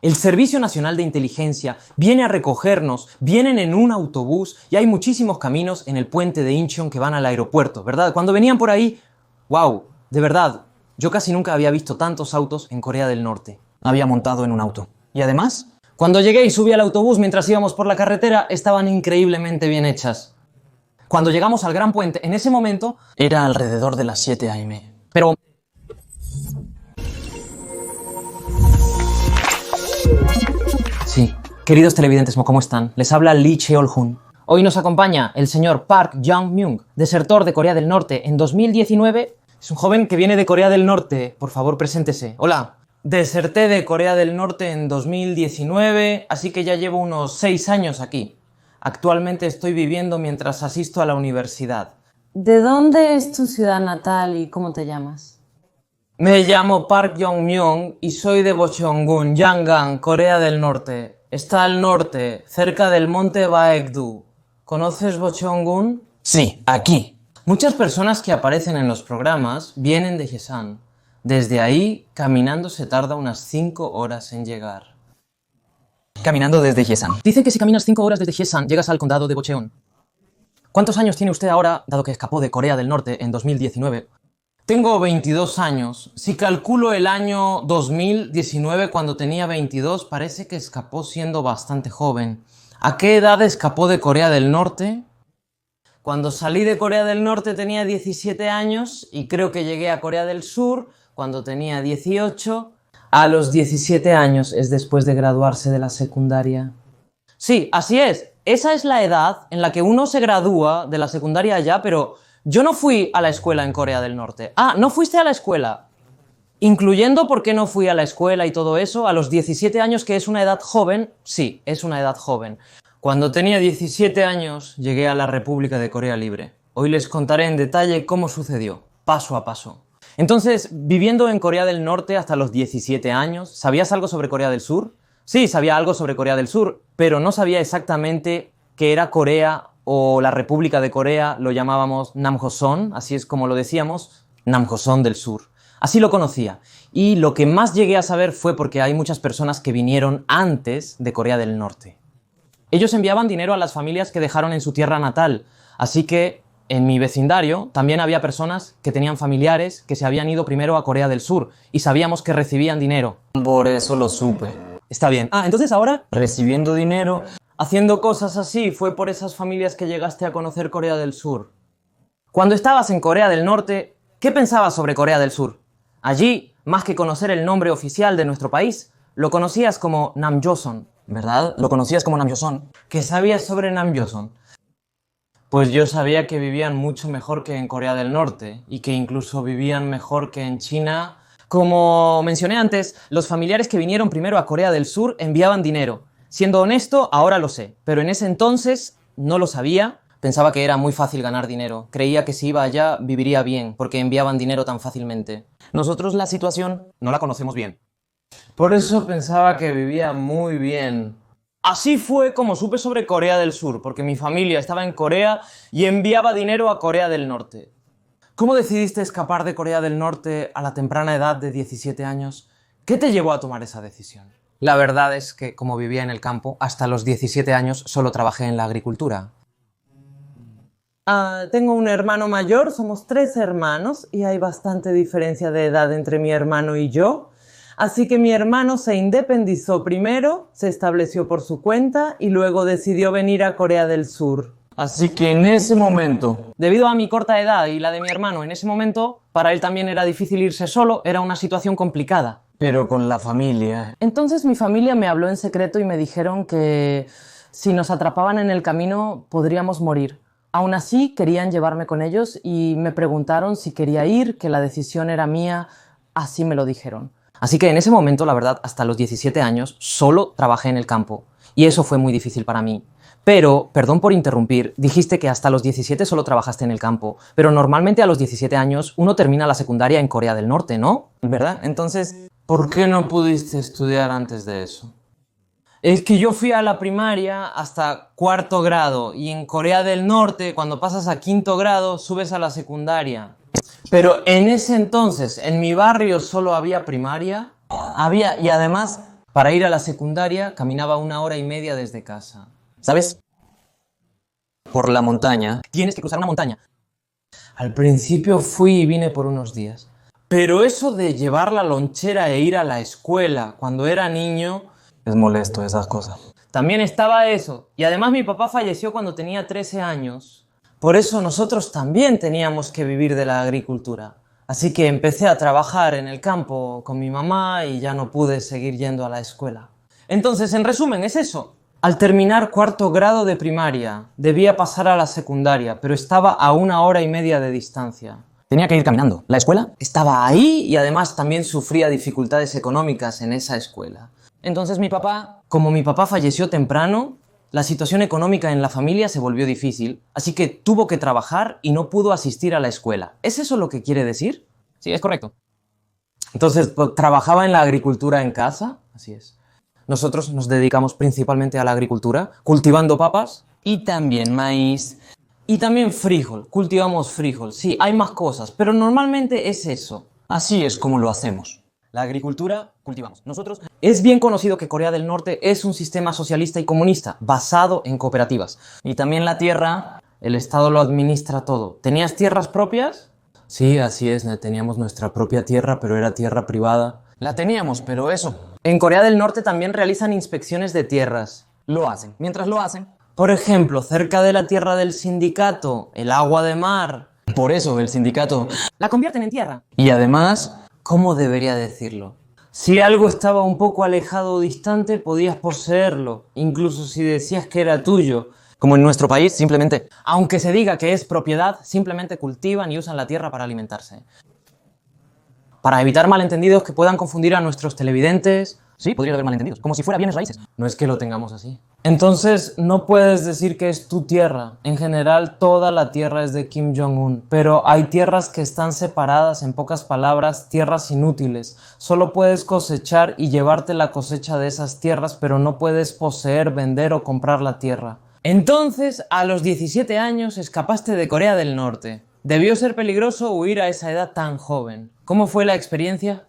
El Servicio Nacional de Inteligencia viene a recogernos, vienen en un autobús y hay muchísimos caminos en el puente de Incheon que van al aeropuerto, ¿verdad? Cuando venían por ahí, wow, de verdad, yo casi nunca había visto tantos autos en Corea del Norte. Había montado en un auto. Y además, Cuando llegué y subí al autobús mientras íbamos por la carretera, estaban increíblemente bien hechas. Cuando llegamos al Gran Puente, en ese momento, era alrededor de las 7 AM. pero... Sí, queridos televidentes, ¿cómo están? Les habla Lee Cheol-hun. Hoy nos acompaña el señor Park Jang-myung, desertor de Corea del Norte en 2019. Es un joven que viene de Corea del Norte. Por favor, preséntese. Hola. Deserté de Corea del Norte en 2019, así que ya llevo unos 6 años aquí. Actualmente estoy viviendo mientras asisto a la universidad. ¿De dónde es tu ciudad natal y cómo te llamas? Me llamo Park Jong-myung y soy de Bocheongun, Yangon, Corea del Norte. Está al norte, cerca del monte Baekdu. ¿Conoces Bocheongun? Sí, aquí. Muchas personas que aparecen en los programas vienen de Jesan. Desde ahí, caminando se tarda unas 5 horas en llegar. Caminando desde Jesan. Dicen que si caminas 5 horas desde Jesan, llegas al condado de Bocheon. ¿Cuántos años tiene usted ahora, dado que escapó de Corea del Norte en 2019? Tengo 22 años. Si calculo el año 2019, cuando tenía 22, parece que escapó siendo bastante joven. ¿A qué edad escapó de Corea del Norte? Cuando salí de Corea del Norte tenía 17 años y creo que llegué a Corea del Sur cuando tenía 18. A los 17 años es después de graduarse de la secundaria. Sí, así es. Esa es la edad en la que uno se gradúa de la secundaria allá, pero yo no fui a la escuela en Corea del Norte. Ah, ¿no fuiste a la escuela? Incluyendo por qué no fui a la escuela y todo eso, a los 17 años, que es una edad joven, sí, es una edad joven. Cuando tenía 17 años, llegué a la República de Corea Libre. Hoy les contaré en detalle cómo sucedió, paso a paso. Entonces, viviendo en Corea del Norte hasta los 17 años, ¿sabías algo sobre Corea del Sur? Sí, sabía algo sobre Corea del Sur, pero no sabía exactamente qué era Corea o la República de Corea, lo llamábamos Namjoseon, así es como lo decíamos, Namjoseon del Sur. Así lo conocía. Y lo que más llegué a saber fue porque hay muchas personas que vinieron antes de Corea del Norte. Ellos enviaban dinero a las familias que dejaron en su tierra natal, así que en mi vecindario también había personas que tenían familiares que se habían ido primero a Corea del Sur y sabíamos que recibían dinero. Por eso lo supe. Está bien. Ah, entonces ahora, Recibiendo dinero. haciendo cosas así, fue por esas familias que llegaste a conocer Corea del Sur. Cuando estabas en Corea del Norte, ¿qué pensabas sobre Corea del Sur? Allí, más que conocer el nombre oficial de nuestro país, lo conocías como Namjoseon, ¿Verdad? Lo conocías como Namjoseon. ¿qué sabías sobre Namjoseon? Pues yo sabía que vivían mucho mejor que en Corea del Norte y que incluso vivían mejor que en China. Como mencioné antes, los familiares que vinieron primero a Corea del Sur enviaban dinero. Siendo honesto, ahora lo sé, pero en ese entonces no lo sabía. Pensaba que era muy fácil ganar dinero. Creía que si iba allá viviría bien, porque enviaban dinero tan fácilmente. Nosotros la situación no la conocemos bien. Por eso pensaba que vivía muy bien. Así fue como supe sobre Corea del Sur, porque mi familia estaba en Corea y enviaba dinero a Corea del Norte. ¿Cómo decidiste escapar de Corea del Norte a la temprana edad de 17 años? ¿Qué te llevó a tomar esa decisión? La verdad es que, como vivía en el campo, hasta los 17 años solo trabajé en la agricultura. Tengo un hermano mayor, somos 3 hermanos y hay bastante diferencia de edad entre mi hermano y yo. Así que mi hermano se independizó primero, se estableció por su cuenta y luego decidió venir a Corea del Sur. Así que en ese momento. Debido a mi corta edad y la de mi hermano en ese momento, para él también era difícil irse solo, era una situación complicada. Pero con la familia. Entonces mi familia me habló en secreto y me dijeron que si nos atrapaban en el camino podríamos morir. Aún así querían llevarme con ellos y me preguntaron si quería ir, que la decisión era mía, así me lo dijeron. Así que en ese momento, la verdad, hasta los 17 años, solo trabajé en el campo. Y eso fue muy difícil para mí. Pero, perdón por interrumpir, dijiste que hasta los 17 solo trabajaste en el campo. Pero normalmente a los 17 años uno termina la secundaria en Corea del Norte, ¿no? ¿Verdad? Entonces, ¿por qué no pudiste estudiar antes de eso? Es que yo fui a la primaria hasta 4º grado y en Corea del Norte, cuando pasas a 5º grado, subes a la secundaria. Pero en ese entonces, en mi barrio solo había primaria. había, y además, Para ir a la secundaria caminaba 1 hora y media desde casa. ¿Sabes? Por la montaña. Tienes que cruzar una montaña. Al principio fui y vine por unos días. Pero eso de llevar la lonchera e ir a la escuela cuando era niño... Es molesto esas cosas. También estaba eso. Y además mi papá falleció cuando tenía 13 años. Por eso nosotros también teníamos que vivir de la agricultura. Así que empecé a trabajar en el campo con mi mamá y ya no pude seguir yendo a la escuela. Entonces, en resumen, es eso. Al terminar 4º grado de primaria, debía pasar a la secundaria, pero estaba a 1 hora y media de distancia. Tenía que ir caminando. ¿La escuela? Estaba ahí y además también sufría dificultades económicas en esa escuela. Entonces mi papá... Como mi papá falleció temprano, la situación económica en la familia se volvió difícil, así que tuvo que trabajar y no pudo asistir a la escuela. ¿Es eso lo que quiere decir? Sí, es correcto. Entonces, trabajaba en la agricultura en casa, así es. Nosotros nos dedicamos principalmente a la agricultura, cultivando papas. Y también maíz. Y también frijol, cultivamos frijol. Sí, hay más cosas, pero normalmente es eso. Así es como lo hacemos. La agricultura, cultivamos. Nosotros... Es bien conocido que Corea del Norte es un sistema socialista y comunista, basado en cooperativas. Y también la tierra... El Estado lo administra todo. ¿Tenías tierras propias? Sí, así es, teníamos nuestra propia tierra, pero era tierra privada. La teníamos, pero eso... En Corea del Norte también realizan inspecciones de tierras. Lo hacen. Mientras lo hacen... Por ejemplo, cerca de la tierra del sindicato, el agua de mar... Por eso el sindicato... La convierten en tierra. Y además... ¿Cómo debería decirlo? Si algo estaba un poco alejado o distante, podías poseerlo, incluso si decías que era tuyo. Como en nuestro país, simplemente... Aunque se diga que es propiedad, simplemente cultivan y usan la tierra para alimentarse. Para evitar malentendidos que puedan confundir a nuestros televidentes... Sí, podría haber malentendidos, como si fuera bienes raíces. No es que lo tengamos así. Entonces, no puedes decir que es tu tierra. En general, toda la tierra es de Kim Jong-un. Pero hay tierras que están separadas, en pocas palabras, tierras inútiles. Solo puedes cosechar y llevarte la cosecha de esas tierras, pero no puedes poseer, vender o comprar la tierra. Entonces, a los 17 años, escapaste de Corea del Norte. Debió ser peligroso huir a esa edad tan joven. ¿Cómo fue la experiencia?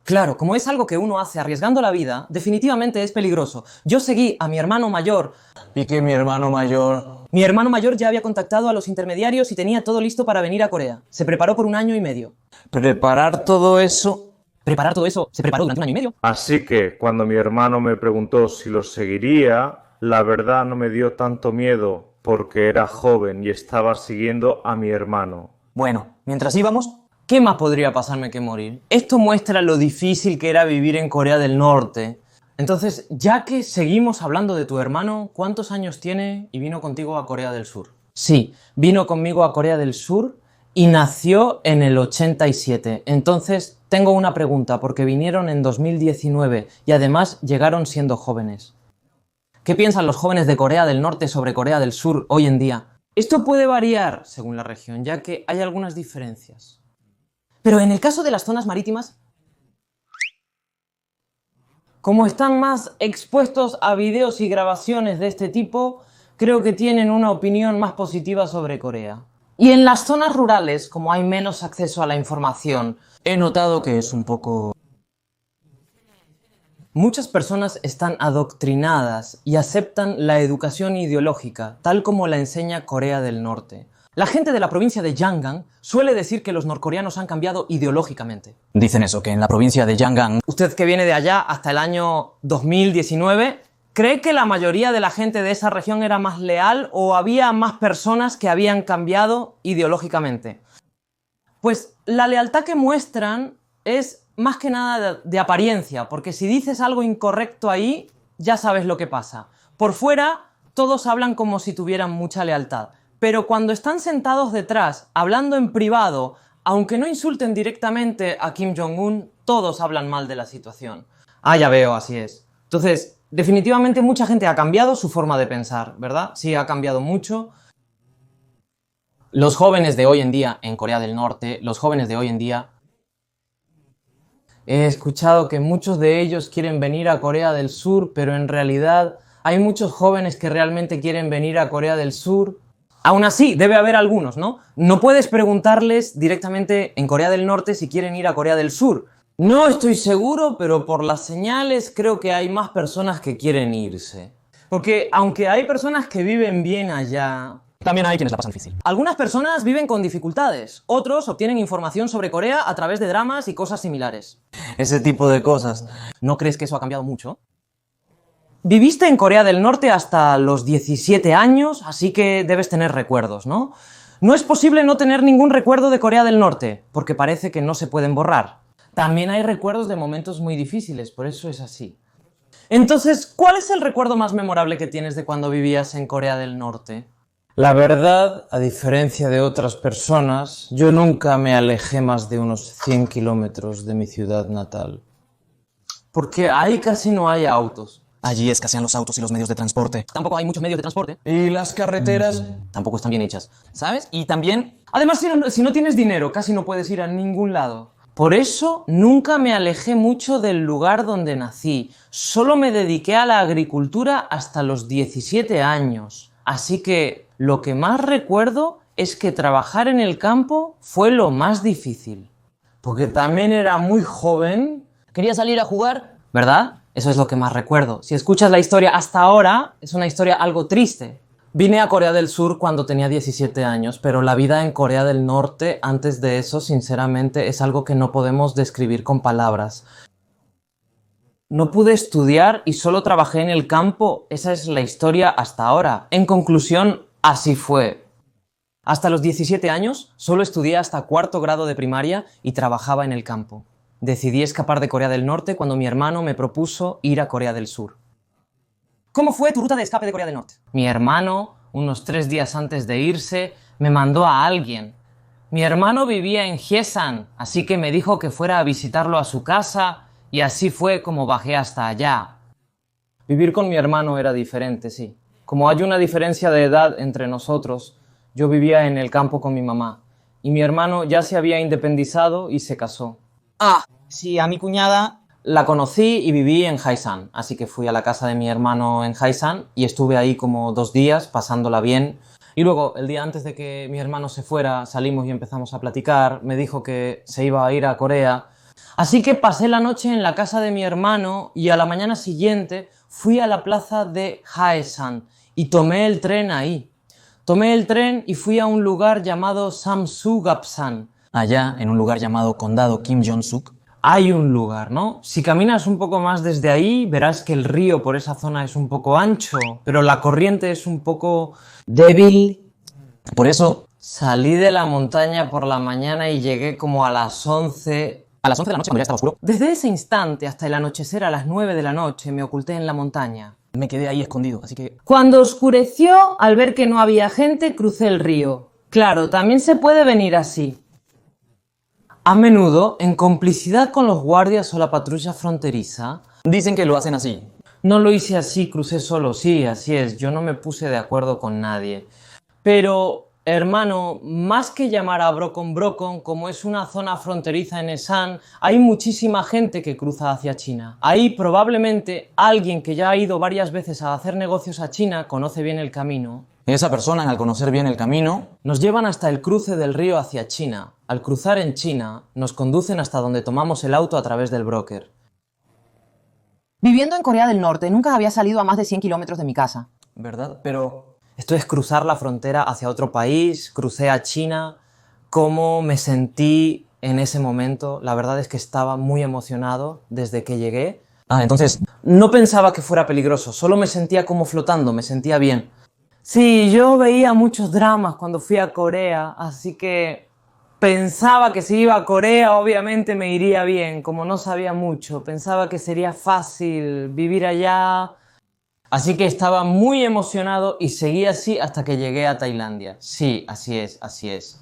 Claro, como es algo que uno hace arriesgando la vida, definitivamente es peligroso. Yo seguí a mi hermano mayor. ¿Y que mi hermano mayor? Mi hermano mayor ya había contactado a los intermediarios y tenía todo listo para venir a Corea. Se preparó por 1 año y medio. ¿Preparar todo eso? ¿Preparar todo eso? ¿Se preparó durante 1 año y medio? Así que, cuando mi hermano me preguntó si lo seguiría, la verdad no me dio tanto miedo porque era joven y estaba siguiendo a mi hermano. Bueno, mientras íbamos... ¿Qué más podría pasarme que morir? Esto muestra lo difícil que era vivir en Corea del Norte. Entonces, ya que seguimos hablando de tu hermano, ¿cuántos años tiene y vino contigo a Corea del Sur? Sí, vino conmigo a Corea del Sur y nació en el 87. Entonces, tengo una pregunta, porque vinieron en 2019 y además llegaron siendo jóvenes. ¿Qué piensan los jóvenes de Corea del Norte sobre Corea del Sur hoy en día? Esto puede variar según la región, ya que hay algunas diferencias. Pero en el caso de las zonas marítimas, como están más expuestos a videos y grabaciones de este tipo, creo que tienen una opinión más positiva sobre Corea. Y en las zonas rurales, como hay menos acceso a la información, he notado que es un poco... Muchas personas están adoctrinadas y aceptan la educación ideológica, tal como la enseña Corea del Norte. La gente de la provincia de Yangon suele decir que los norcoreanos han cambiado ideológicamente. Dicen eso, que en la provincia de Yangon... Usted que viene de allá hasta el año 2019, ¿cree que la mayoría de la gente de esa región era más leal o había más personas que habían cambiado ideológicamente? Pues la lealtad que muestran es más que nada de apariencia, porque si dices algo incorrecto ahí, ya sabes lo que pasa. Por fuera, todos hablan como si tuvieran mucha lealtad. Pero cuando están sentados detrás, hablando en privado, aunque no insulten directamente a Kim Jong-un, todos hablan mal de la situación. Ah, ya veo, así es. Entonces, definitivamente mucha gente ha cambiado su forma de pensar, ¿verdad? Sí, ha cambiado mucho. Los jóvenes de hoy en día en Corea del Norte, los jóvenes de hoy en día... He escuchado que muchos de ellos quieren venir a Corea del Sur, pero en realidad hay muchos jóvenes que realmente quieren venir a Corea del Sur. Aún así, debe haber algunos, ¿no? No puedes preguntarles directamente en Corea del Norte si quieren ir a Corea del Sur. No estoy seguro, pero por las señales creo que hay más personas que quieren irse. Porque aunque hay personas que viven bien allá, También hay quienes la pasan difícil. algunas personas viven con dificultades. Otros obtienen información sobre Corea a través de dramas y cosas similares. Ese tipo de cosas. ¿No crees que eso ha cambiado mucho? Viviste en Corea del Norte hasta los 17 años, así que debes tener recuerdos, ¿no? No es posible no tener ningún recuerdo de Corea del Norte, porque parece que no se pueden borrar. También hay recuerdos de momentos muy difíciles, por eso es así. Entonces, ¿cuál es el recuerdo más memorable que tienes de cuando vivías en Corea del Norte? La verdad, a diferencia de otras personas, yo nunca me alejé más de unos 100 kilómetros de mi ciudad natal. Porque ahí casi no hay autos. Allí escasean los autos y los medios de transporte. Tampoco hay muchos medios de transporte. Y las carreteras Tampoco están bien hechas. ¿sabes? Y también Además, si no tienes dinero, casi no puedes ir a ningún lado. Por eso, nunca me alejé mucho del lugar donde nací. Solo me dediqué a la agricultura hasta los 17 años. Así que, lo que más recuerdo es que trabajar en el campo fue lo más difícil. Porque también era muy joven. Quería salir a jugar, ¿verdad? Eso es lo que más recuerdo. Si escuchas la historia hasta ahora, es una historia algo triste. Vine a Corea del Sur cuando tenía 17 años, pero la vida en Corea del Norte antes de eso, sinceramente, es algo que no podemos describir con palabras. No pude estudiar y solo trabajé en el campo. Esa es la historia hasta ahora. En conclusión, así fue. Hasta los 17 años, solo estudié hasta cuarto grado de primaria y trabajaba en el campo. Decidí escapar de Corea del Norte cuando mi hermano me propuso ir a Corea del Sur. ¿Cómo fue tu ruta de escape de Corea del Norte? Mi hermano, unos 3 días antes de irse, me mandó a alguien. Mi hermano vivía en Hyesan, así que me dijo que fuera a visitarlo a su casa y así fue como bajé hasta allá. Vivir con mi hermano era diferente, sí. Como hay una diferencia de edad entre nosotros, yo vivía en el campo con mi mamá y mi hermano ya se había independizado y se casó. Ah, sí, a mi cuñada. La conocí y viví en Hyesan, así que fui a la casa de mi hermano en Hyesan y estuve ahí como 2 días pasándola bien. Y luego, el día antes de que mi hermano se fuera, salimos y empezamos a platicar. Me dijo que se iba a ir a Corea. Así que pasé la noche en la casa de mi hermano y a la mañana siguiente fui a la plaza de Haesan y tomé el tren ahí. Tomé el tren y fui a un lugar llamado Samsugapsan. Allá, en un lugar llamado Condado Kim Jong-suk, Hay un lugar, ¿no? Si caminas un poco más desde ahí, verás que el río por esa zona es un poco ancho, pero la corriente es un poco débil. por eso, Salí de la montaña por la mañana y llegué como a las 11. a las 11 de la noche, cuando ya estaba oscuro, Desde ese instante hasta el anochecer a las 9 de la noche me oculté en la montaña. me quedé ahí escondido, así que Cuando oscureció, al ver que no había gente, crucé el río. Claro, también se puede venir así. A menudo, en complicidad con los guardias o la patrulla fronteriza, dicen que lo hacen así. no lo hice así, crucé solo, sí, así es, yo no me puse de acuerdo con nadie. Pero, hermano, más que llamar a Brokon Brokon, como es una zona fronteriza en Esan, hay muchísima gente que cruza hacia China. Ahí probablemente alguien que ya ha ido varias veces a hacer negocios a China conoce bien el camino. Esa persona, al conocer bien el camino, Nos llevan hasta el cruce del río hacia China. Al cruzar en China, nos conducen hasta donde tomamos el auto a través del broker. Viviendo en Corea del Norte, nunca había salido a más de 100 kilómetros de mi casa. ¿verdad? Pero Esto es cruzar la frontera hacia otro país, crucé a China. ¿Cómo me sentí en ese momento? La verdad es que estaba muy emocionado desde que llegué. entonces, No pensaba que fuera peligroso, solo me sentía como flotando, me sentía bien. Sí, yo veía muchos dramas cuando fui a Corea, así que pensaba que si iba a Corea obviamente me iría bien, como no sabía mucho, pensaba que sería fácil vivir allá. Así que estaba muy emocionado y seguí así hasta que llegué a Tailandia. Sí, así es, así es.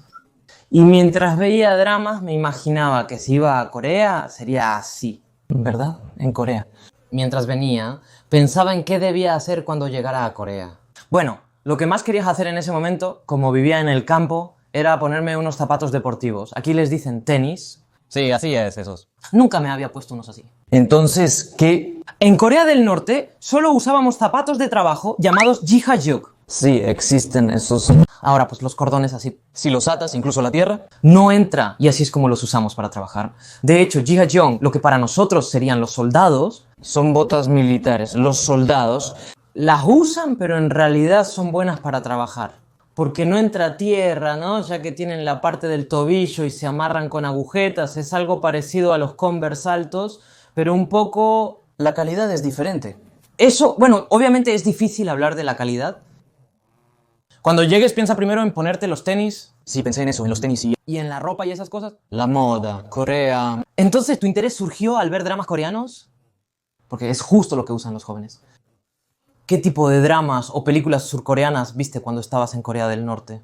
Y mientras veía dramas me imaginaba que si iba a Corea sería así. ¿verdad? En Corea. Mientras venía, pensaba en qué debía hacer cuando llegara a Corea. Bueno, lo que más quería hacer en ese momento, como vivía en el campo, era ponerme unos zapatos deportivos. Aquí les dicen tenis. Sí, así es, esos. Nunca me había puesto unos así. Entonces, ¿qué? En Corea del Norte solo usábamos zapatos de trabajo llamados jihajuk. Sí, existen esos. Ahora, pues los cordones así. Si los atas, incluso a la tierra. No entra, y así es como los usamos para trabajar. De hecho, Jihajeon, lo que para nosotros serían los soldados, Son botas militares. Los soldados. las usan, pero en realidad son buenas para trabajar. Porque no entra tierra, ¿no? Ya que tienen la parte del tobillo y se amarran con agujetas. Es algo parecido a los Converse altos, pero un poco... La calidad es diferente. Eso, bueno, obviamente es difícil hablar de la calidad. Cuando llegues, piensa primero en ponerte los tenis Sí, pensé en eso, en los tenis y y en la ropa y esas cosas. la moda, Corea. Entonces, ¿tu interés surgió al ver dramas coreanos? Porque es justo lo que usan los jóvenes. ¿Qué tipo de dramas o películas surcoreanas viste cuando estabas en Corea del Norte?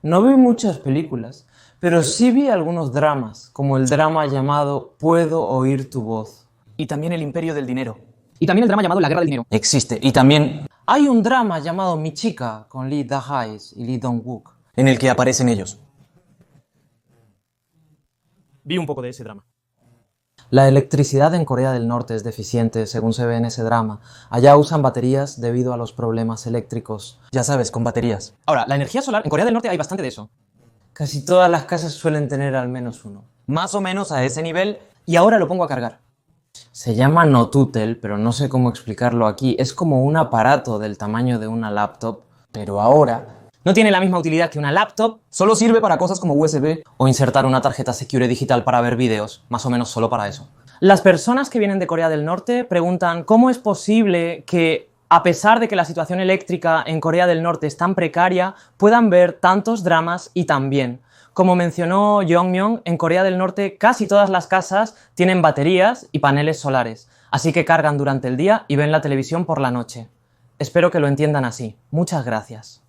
No vi muchas películas, pero sí vi algunos dramas, como el drama llamado Puedo oír tu voz. Y también el imperio del dinero. Y también el drama llamado La guerra del dinero. Existe. Y también Hay un drama llamado Mi chica, con Lee Da-hae y Lee Dong-wook. en el que aparecen ellos. Vi un poco de ese drama. La electricidad en Corea del Norte es deficiente, según se ve en ese drama. Allá usan baterías debido a los problemas eléctricos. Ya sabes, con baterías. Ahora, la energía solar, en Corea del Norte hay bastante de eso. Casi todas las casas suelen tener al menos uno. Más o menos a ese nivel. Y ahora lo pongo a cargar. Se llama Notutel, pero no sé cómo explicarlo aquí. Es como un aparato del tamaño de una laptop, Pero ahora no tiene la misma utilidad que una laptop solo sirve para cosas como USB. o insertar una tarjeta Secure digital para ver vídeos, más o menos solo para eso. Las personas que vienen de Corea del Norte preguntan cómo es posible que, a pesar de que la situación eléctrica en Corea del Norte es tan precaria, puedan ver tantos dramas y tan bien. Como mencionó Jongmyeon, en Corea del Norte casi todas las casas tienen baterías y paneles solares, así que cargan durante el día y ven la televisión por la noche. Espero que lo entiendan así. Muchas gracias.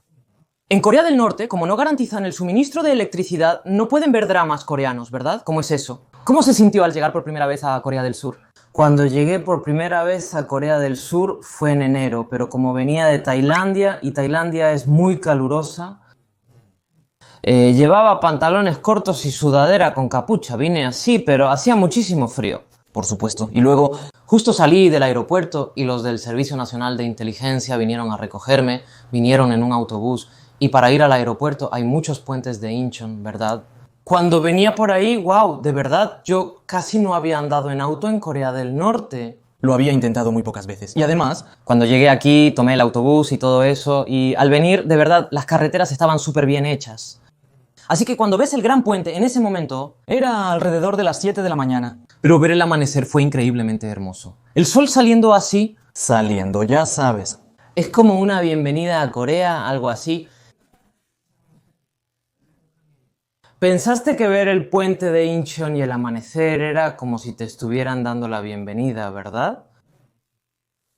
En Corea del Norte, como no garantizan el suministro de electricidad, no pueden ver dramas coreanos, ¿verdad? ¿Cómo es eso? ¿Cómo se sintió al llegar por primera vez a Corea del Sur? Cuando llegué por primera vez a Corea del Sur fue en enero, pero como venía de Tailandia, y Tailandia es muy calurosa, llevaba pantalones cortos y sudadera con capucha. Vine así, pero hacía muchísimo frío. Por supuesto. Y luego, Justo salí del aeropuerto y los del Servicio Nacional de Inteligencia vinieron a recogerme, vinieron en un autobús. Y para ir al aeropuerto hay muchos puentes de Incheon, ¿verdad? Cuando venía por ahí, wow, de verdad, yo casi no había andado en auto en Corea del Norte. lo había intentado muy pocas veces. Y además, Cuando llegué aquí, tomé el autobús y todo eso, y al venir, de verdad, las carreteras estaban súper bien hechas. Así que cuando ves el gran puente, en ese momento, era alrededor de las 7 de la mañana. pero ver el amanecer fue increíblemente hermoso. El sol saliendo así, Saliendo, ya sabes. es como una bienvenida a Corea, algo así. ¿Pensaste que ver el puente de Incheon y el amanecer era como si te estuvieran dando la bienvenida, verdad?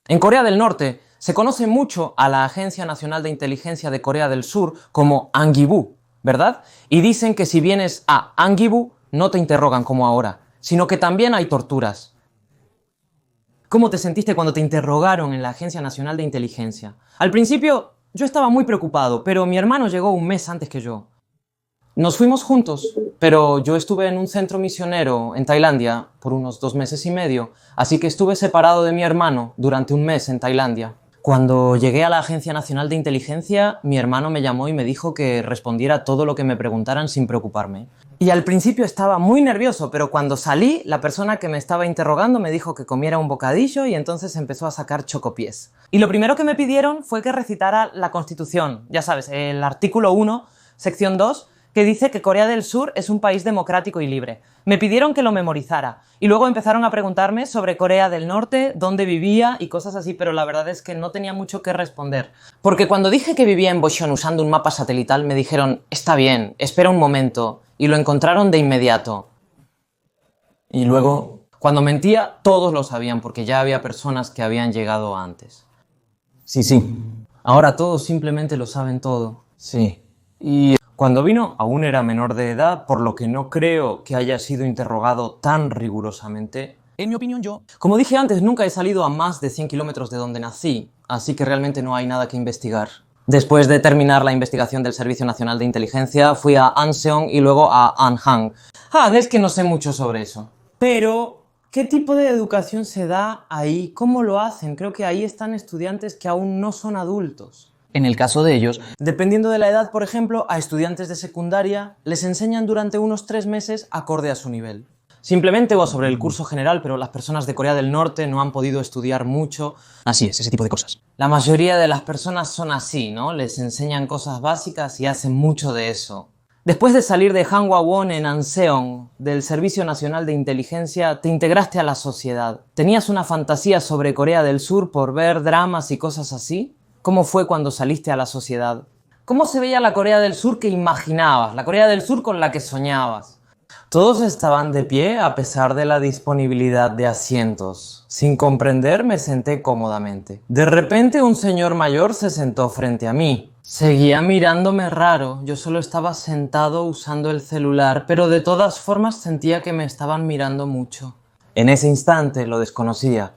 En Corea del Norte se conoce mucho a la Agencia Nacional de Inteligencia de Corea del Sur como Angibu, ¿verdad? Y dicen que si vienes a Angibu no te interrogan como ahora, sino que también hay torturas. ¿Cómo te sentiste cuando te interrogaron en la Agencia Nacional de Inteligencia? Al principio yo estaba muy preocupado, pero mi hermano llegó un mes antes que yo. Nos fuimos juntos, pero yo estuve en un centro misionero en Tailandia por unos 2 meses y medio, así que estuve separado de mi hermano durante un mes en Tailandia. Cuando llegué a la Agencia Nacional de Inteligencia, mi hermano me llamó y me dijo que respondiera todo lo que me preguntaran sin preocuparme. Y al principio estaba muy nervioso, pero cuando salí, la persona que me estaba interrogando me dijo que comiera un bocadillo y entonces empezó a sacar chocopiés. Y lo primero que me pidieron fue que recitara la Constitución, ya sabes, el artículo 1, sección 2, que dice que Corea del Sur es un país democrático y libre. Me pidieron que lo memorizara y luego empezaron a preguntarme sobre Corea del Norte, dónde vivía y cosas así, pero la verdad es que no tenía mucho que responder. Porque cuando dije que vivía en Bocheon usando un mapa satelital, me dijeron, está bien, espera un momento, y lo encontraron de inmediato. Y luego, Cuando mentía, todos lo sabían porque ya había personas que habían llegado antes. sí. Ahora todos simplemente lo saben todo. Sí. Y Cuando vino, aún era menor de edad, por lo que no creo que haya sido interrogado tan rigurosamente. en mi opinión, yo Como dije antes, nunca he salido a más de 100 kilómetros de donde nací, así que realmente no hay nada que investigar. Después de terminar la investigación del Servicio Nacional de Inteligencia, fui a Anseong y luego a Anhang. Es que no sé mucho sobre eso. Pero ¿Qué tipo de educación se da ahí? ¿Cómo lo hacen? Creo que ahí están estudiantes que aún no son adultos. En el caso de ellos, Dependiendo de la edad, por ejemplo, a estudiantes de secundaria les enseñan durante unos 3 meses acorde a su nivel. Simplemente o sobre el curso general, pero las personas de Corea del Norte no han podido estudiar mucho. así es, ese tipo de cosas. La mayoría de las personas son así, ¿no? Les enseñan cosas básicas y hacen mucho de eso. Después de salir de Hanwha-won en Anseong, del Servicio Nacional de Inteligencia, te integraste a la sociedad. ¿Tenías una fantasía sobre Corea del Sur por ver dramas y cosas así? ¿Cómo fue cuando saliste a la sociedad? ¿Cómo se veía la Corea del Sur que imaginabas? La Corea del Sur con la que soñabas. Todos estaban de pie a pesar de la disponibilidad de asientos. Sin comprender, me senté cómodamente. De repente, un señor mayor se sentó frente a mí. Seguía mirándome raro. Yo solo estaba sentado usando el celular, pero de todas formas sentía que me estaban mirando mucho. En ese instante lo desconocía.